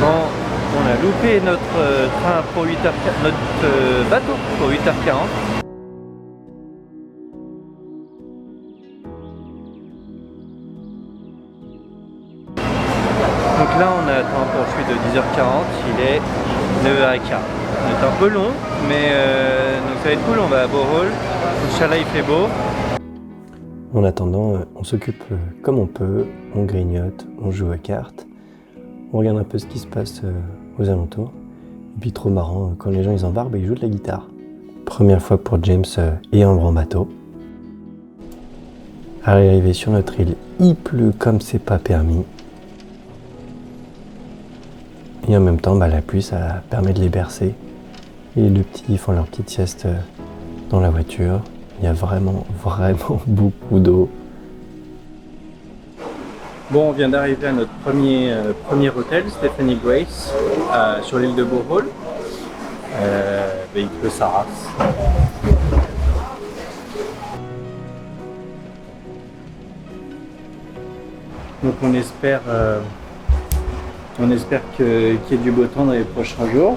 Bon, on a loupé notre train pour 8h, notre bateau pour 8h40. Donc là on attend un poursuite de 10h40, il est 9h15. C'est un peu long, mais donc ça va être cool, on va à Bohol. Inch'Allah il fait beau. En attendant, on s'occupe comme on peut, on grignote, on joue à cartes, on regarde un peu ce qui se passe aux alentours. Et puis trop marrant, quand les gens ils embarquent, ils jouent de la guitare. Première fois pour James et Ambre en bateau. Arrivé sur notre île, il pleut comme c'est pas permis. Et en même temps, la pluie, ça permet de les bercer. Et les deux petits font leur petite sieste dans la voiture. Il y a vraiment beaucoup d'eau. Bon, on vient d'arriver à notre premier hôtel, Stephanie Grace, sur l'île de Bohol. Il pleut sa race. Donc on espère qu'il y ait du beau temps dans les prochains jours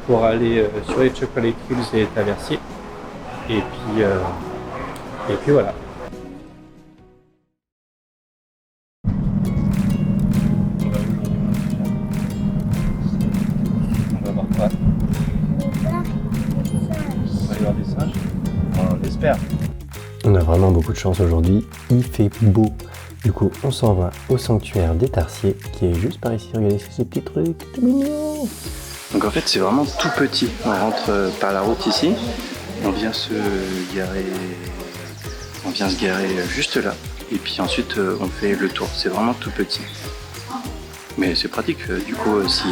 pour aller sur les Chocolate Hills et Taversier. Et puis voilà. On va voir quoi? On va aller voir des singes. On l'espère. On a vraiment beaucoup de chance aujourd'hui, il fait beau. Du coup, on s'en va au sanctuaire des Tarsiers, qui est juste par ici. Regardez ces petits trucs, tout mignon. Donc en fait, c'est vraiment tout petit. On rentre par la route ici. On vient se garer juste là. Et puis ensuite, on fait le tour. C'est vraiment tout petit. Mais c'est pratique. Du coup, si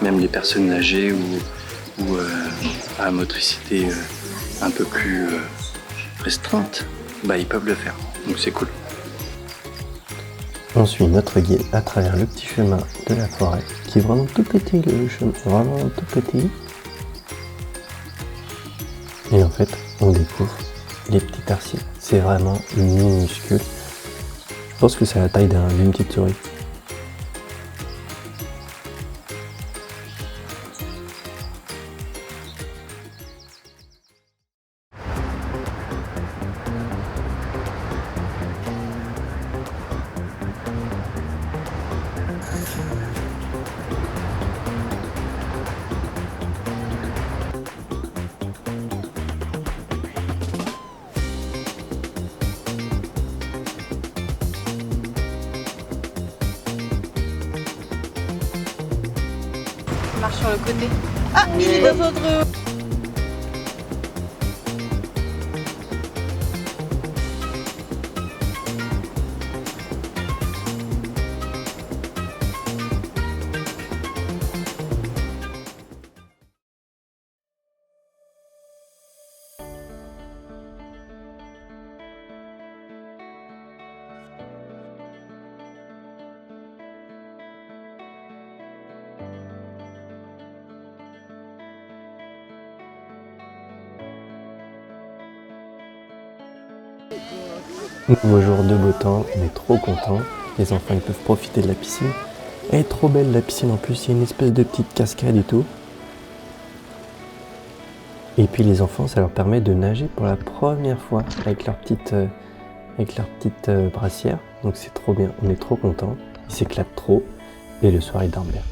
même les personnes âgées ou à motricité un peu plus restreinte, ils peuvent le faire. Donc c'est cool. On suit notre guide à travers le petit chemin de la forêt, qui est vraiment tout petit, le chemin, vraiment tout petit. Et en fait, on découvre les petits tarsiers. C'est vraiment minuscule. Je pense que c'est la taille d'une petite souris. Marche sur le côté. Ah, il est dans votre... Nouveau jour de beau temps, on est trop contents. Les enfants ils peuvent profiter de la piscine. Elle est trop belle la piscine en plus, il y a une espèce de petite cascade et tout. Et puis les enfants, ça leur permet de nager pour la première fois avec leur petite brassière. Donc c'est trop bien, on est trop contents. Ils s'éclatent trop et le soir ils dorment bien.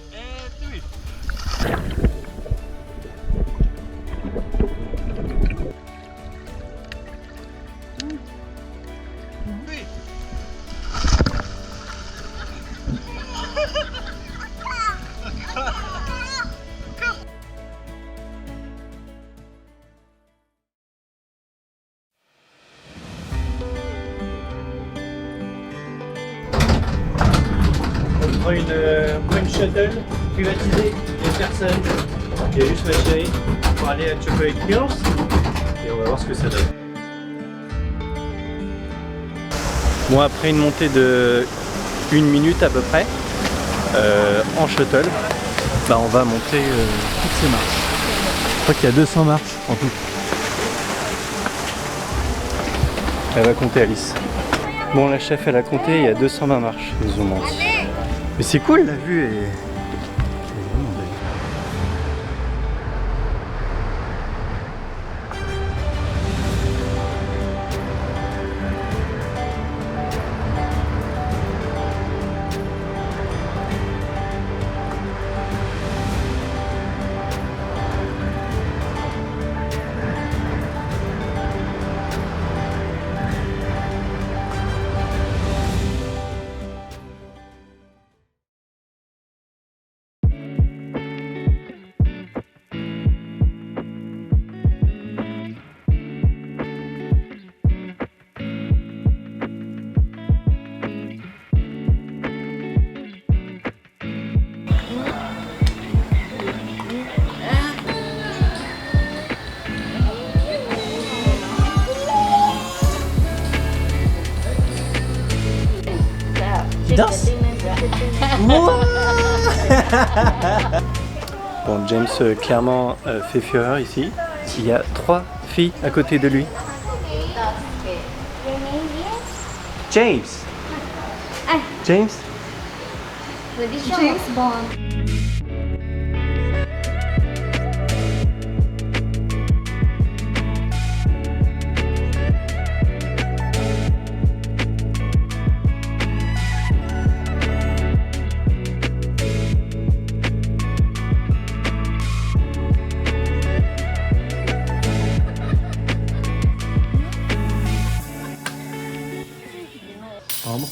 On prend une shuttle privatisée, une personne. Il y a juste ma chérie pour aller à Chocolate Hills et on va voir ce que ça donne. Bon, après une montée de 1 minute à peu près en shuttle, on va monter toutes ces marches. Je crois qu'il y a 200 marches en tout. Elle va compter, Alice. Bon, la chef elle a compté, il y a 220 marches, ils nous ont menti. Mais c'est cool, la vue Tu danses? Bon, James clairement fait fureur ici. Il y a 3 filles à côté de lui. James! James? James Bond. Ambre?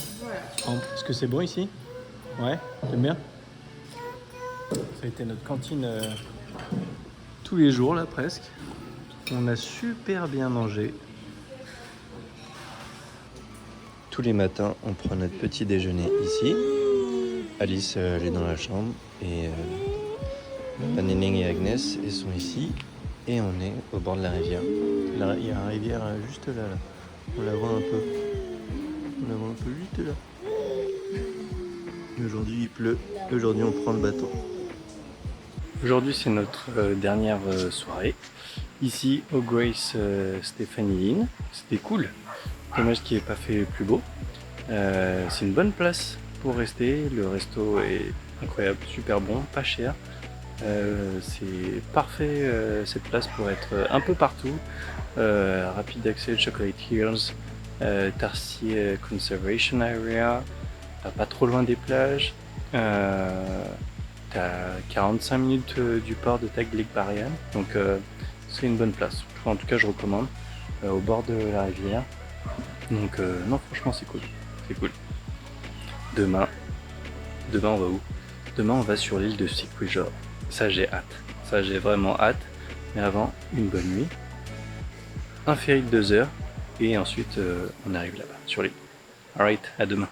Ambre, est-ce que c'est bon ici? Ouais, t'aimes bien? Ça a été notre cantine tous les jours là presque. On a super bien mangé. Tous les matins, on prend notre petit déjeuner ici. Alice, elle est dans la chambre et Néning et Agnès, elles sont ici. Et on est au bord de la rivière. Là, il y a une rivière juste là. On la voit un peu. On la voit un peu juste là. Aujourd'hui, il pleut. Aujourd'hui, on prend le bateau. Aujourd'hui, c'est notre dernière soirée ici au Grace Stephanie Inn. C'était cool. Dommage qu'il n'ait pas fait plus beau. C'est une bonne place pour rester. Le resto est incroyable, super bon, pas cher. C'est parfait cette place pour être un peu partout. Rapide d'accès, Chocolate Hills, Tarsier Conservation Area, pas trop loin des plages. T'as 45 minutes du port de Taglik-Barian, donc c'est une bonne place. En tout cas, je recommande, au bord de la rivière. Donc non, franchement, c'est cool. C'est cool. Demain, on va où? Demain, on va sur l'île de Sequijor. Ça, j'ai hâte. Ça, j'ai vraiment hâte. Mais avant, une bonne nuit. Un ferry de 2 heures. Et ensuite, on arrive là-bas, sur l'île. Alright, à demain.